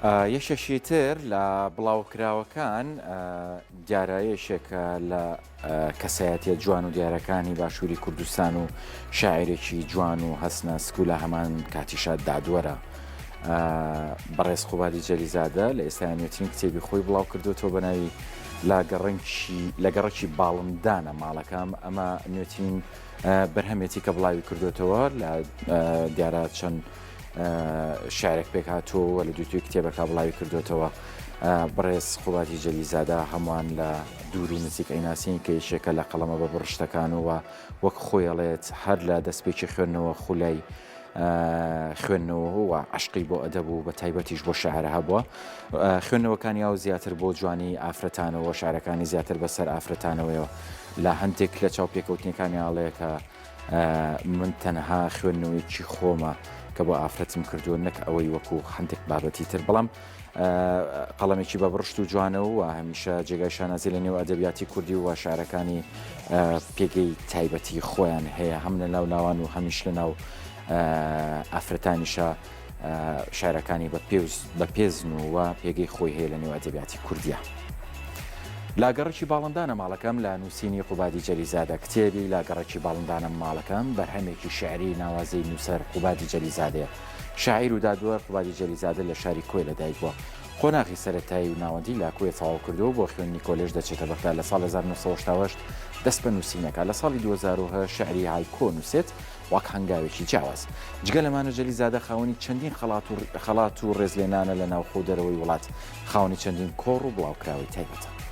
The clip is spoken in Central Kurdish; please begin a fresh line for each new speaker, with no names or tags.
یەکێکی تر لە بڵاوکراوەکان دیارایەشێکە لە کەسایەتیە جوان و دیارەکانی باشووری کوردستان و شاعرێکی جوان و هەسنە سکوولە هەمان کاتیشات دادوەرە. بەڕێز خوبادی جەلیزادە لە ئێستانیەتین کتێبی خۆی بڵاو کردوەوە بە ناوی لە گەڕەکی باڵندانە ماڵەکەم. ئەمە نوێترین بەرهەمێتی کە بڵاوی کردوێتەوە لە دیارە چەند شارێک پێک هاتووە لە دووتوی کتێبەکە بڵاوی کردوێتەوە. بەڕێز خوباتی جەلیزادە هەمووان لە دوور و نزیک ئەیناسین کە یەکێکە لە قەڵەمە بە بڕشتەکانەوە وەک خۆیڵێت هەر لە دەستپێکی خوێندنەوە خولای خوێندنەوە و عشقی بۆ ئەدەب و بە تایبەتیش بۆ شەعر هەبووە. خوێندنەوەکانی یاو زیاتر بۆ جوانی ئافرەتانەوە شارەکانی زیاتر بەسەر ئافرەتانەوەیەوە لە هەندێک لە چاوپێکەوتنیەکانی ئاڵەیە کە من تەنەها خوێندنەوەیکی خۆمە کە بۆ ئافرەتم کردووە نەک ئەوەی وەکو هەندێک بابەتی تر. بەڵام قەڵەمێکی بە بڕشت و جوانەوە و هەمیشە جێگای شانازی لە نێو ئەدەبیاتی کوردی و شارەکانی پێگەی تایبەتی خۆیان هەیە هەم لە ناو ناوان و هەمیش لە ناو ئافرەتانیشە شارەکانی بە پێزن و پێگەی خۆی هەیە لە نێو ئەدەبیاتی کوردیە. لاگەڕێکی باڵندانە ماڵەکەم لە نووسینی خوبادی جەلیزادە کتێبی لاگەڕێکی باڵندانە ماڵەکەم بەرهەمێکی شعری ناوازەی نووسەر خوبادی جەلیزادەیە. شاعیر و دادوەر خوبادی جەلیزادە لە شاری کۆی لەدایک بووە. خۆناغی سەرەتایی و ناوەندی لا کوێ تەواو کردەوە بۆ خوێندنی کۆلێژ دەچێتە بەکار لە ساڵ 1970 دەست بە نووسینەکە. لە ساڵی 2010 شعری هایکۆ نووسێت وەک هەنگاوێکی جیاواز. جگە لەمانە جەلیزادە خاوەنی چەندین خەڵات و ڕێزلێنانە لە ناوخۆ دەرەوەی وڵات، خاوەنی چەندین کۆڕ و بڵاوکراوی تایبەتە.